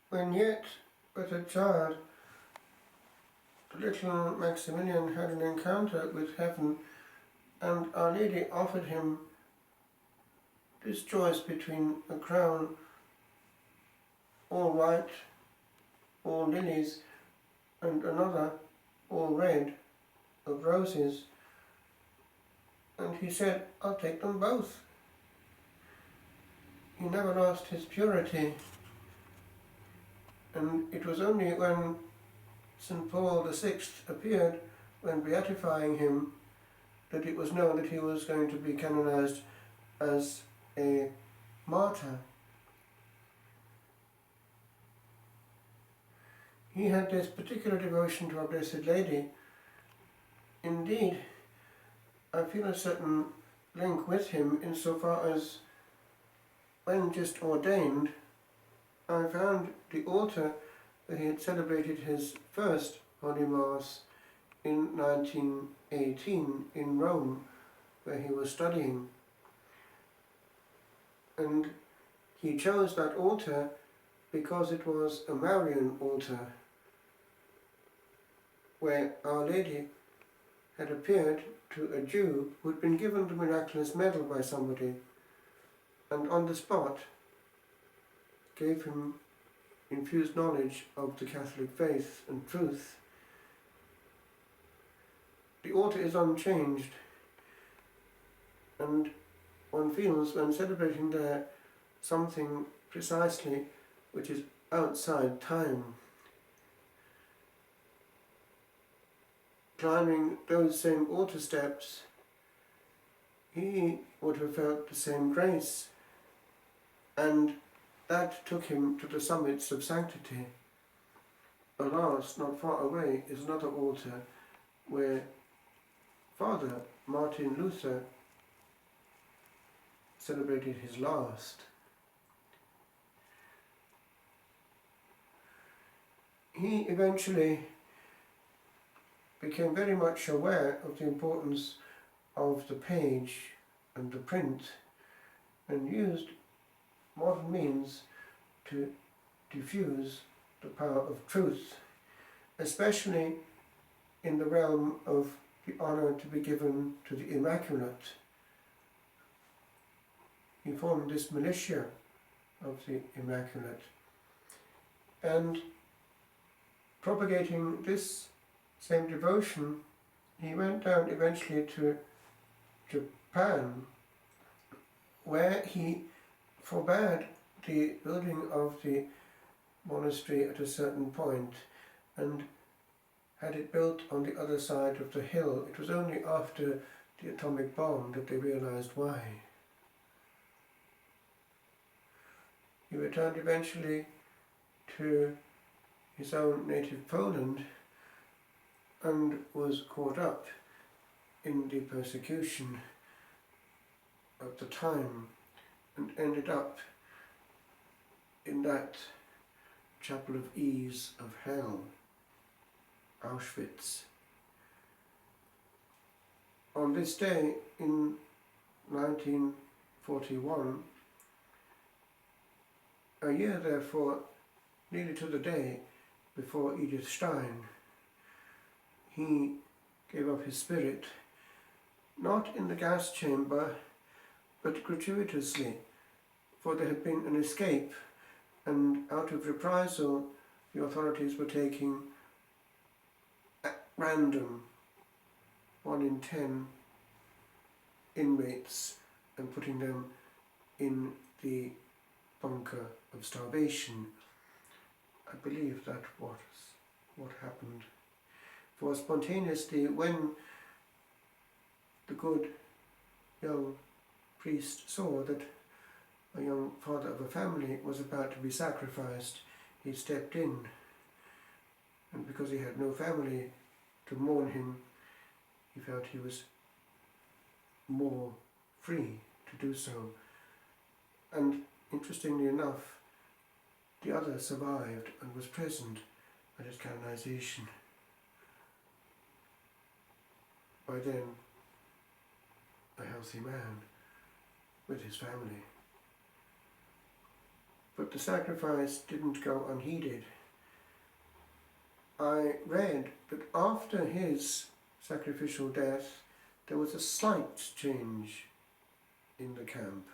When yet but a child, the little Maximilian had an encounter with heaven, and Our Lady offered him this choice between a crown all white, all lilies, and another all red, of roses. And he said, I'll take them both. He never lost his purity, and it was only when St Paul VI appeared, when beatifying him, that it was known that he was going to be canonized as a martyr. He had this particular devotion to Our Blessed Lady. Indeed, I feel a certain link with him insofar as, when just ordained, I found the altar where he had celebrated his first Holy Mass in 1918 in Rome, where he was studying. And he chose that altar because it was a Marian altar, where Our Lady had appeared to a Jew who had been given the miraculous medal by somebody, and on the spot gave him infused knowledge of the Catholic faith and truth. The altar is unchanged, and one feels when celebrating there something precisely which is outside time. Climbing those same altar steps, he would have felt the same grace, and that took him to the summits of sanctity. Alas, not far away is another altar where Father Martin Luther celebrated his last. He eventually became very much aware of the importance of the page and the print, and used modern means to diffuse the power of truth, especially in the realm of the honour to be given to the Immaculate. He formed this militia of the Immaculate, and propagating this same devotion, he went down eventually to Japan, where he forbade the building of the monastery at a certain point and had it built on the other side of the hill. It was only after the atomic bomb that they realized why. He returned eventually to his own native Poland and was caught up in the persecution at the time, and ended up in that chapel of ease of hell, Auschwitz. On this day in 1941, a year therefore, nearly to the day before Edith Stein, he gave up his spirit, not in the gas chamber, but gratuitously, for there had been an escape, and out of reprisal the authorities were taking at random 1 in 10 inmates and putting them in the bunker of starvation. I believe that was what happened. For spontaneously, when the good young priest saw that a young father of a family was about to be sacrificed, he stepped in, and because he had no family to mourn him, he felt he was more free to do so. And interestingly enough, the other survived and was present at his canonization. By then, a healthy man with his family. But the sacrifice didn't go unheeded. I read that after his sacrificial death, there was a slight change in the camp.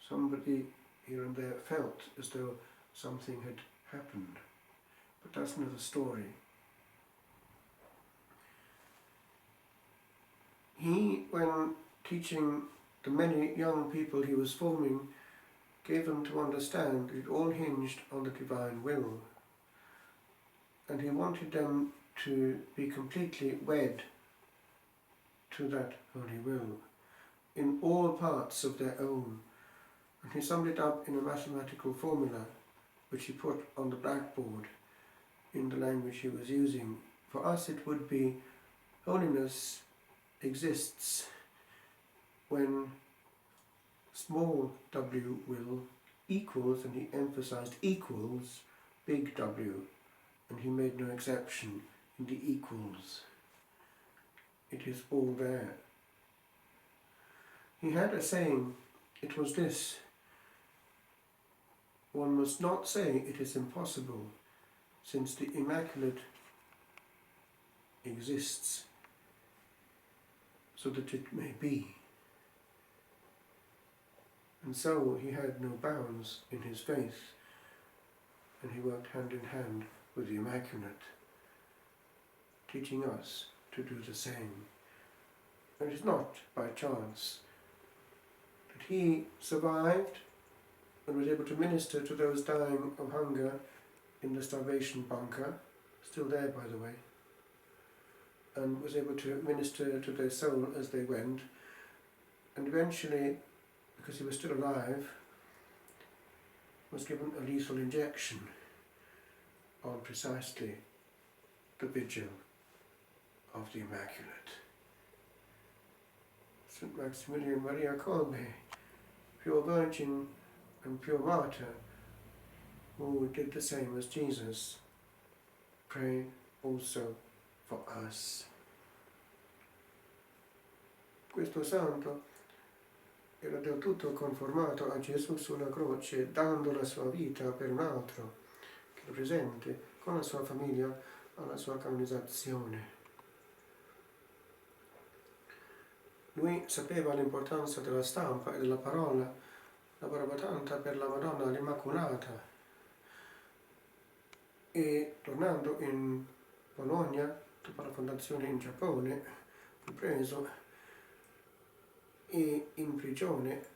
Somebody here and there felt as though something had happened. But that's another story. He, when teaching the many young people he was forming, gave them to understand it all hinged on the divine will. And he wanted them to be completely wed to that holy will in all parts of their own. And he summed it up in a mathematical formula which he put on the blackboard in the language he was using. For us it would be holiness exists when small w will equals, and he emphasized equals, big W, and he made no exception in the equals. It is all there. He had a saying, it was this: one must not say it is impossible, since the Immaculate exists so that it may be. And so he had no bounds in his faith, and he worked hand in hand with the Immaculate, teaching us to do the same. And it is not by chance that he survived and was able to minister to those dying of hunger in the starvation bunker, still there by the way, and was able to minister to their soul as they went, and eventually, because he was still alive, was given a lethal injection on precisely the vigil of the Immaculate. St Maximilian Maria Kolbe, pure virgin and pure martyr, who did the same as Jesus, pray also for us. Questo santo era del tutto conformato a Gesù sulla croce, dando la sua vita per un altro, che lo presente con la sua famiglia alla sua canonizzazione. Lui sapeva l'importanza della stampa e della parola, lavorava tanto per la Madonna l'Immacolata, e tornando in Bologna, dopo la fondazione in Giappone, fu preso e in prigione,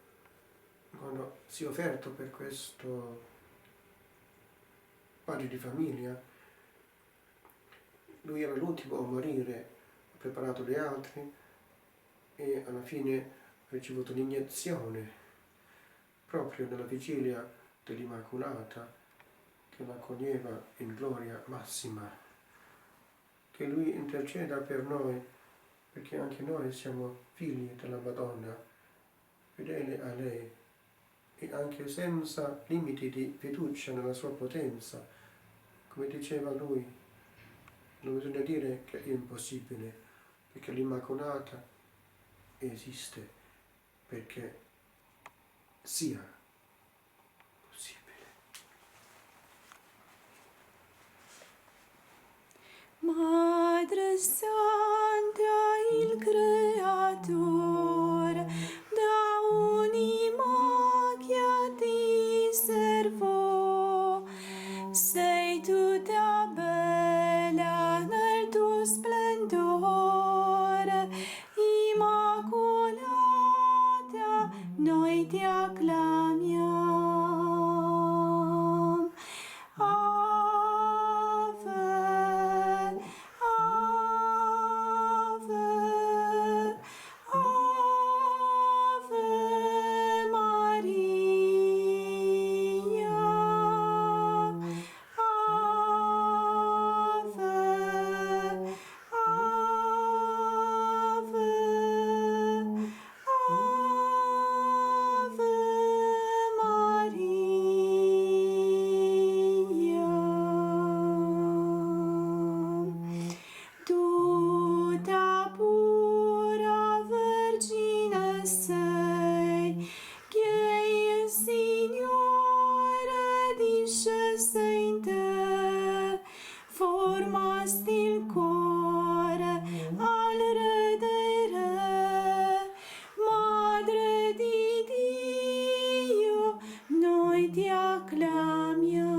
quando si è offerto per questo padre di famiglia. Lui era l'ultimo a morire, ha preparato gli altri e alla fine ha ricevuto l'iniezione proprio nella vigilia dell'Immacolata, che la accoglieva in gloria massima. Che lui interceda per noi, perché anche noi siamo figli della Madonna, fedeli a lei, e anche senza limiti di fiducia nella sua potenza. Come diceva lui, non bisogna dire che è impossibile, perché l'Immacolata esiste, perché sia possibile. Madre Santa, il Creatore, da un'immacchia ti servò. Sei tutta bella nel tuo splendore, Immacolata, noi ti acclamiamo. Ave, Ave. rimasti il cuore al redere, Madre di Dio, noi ti acclamiamo.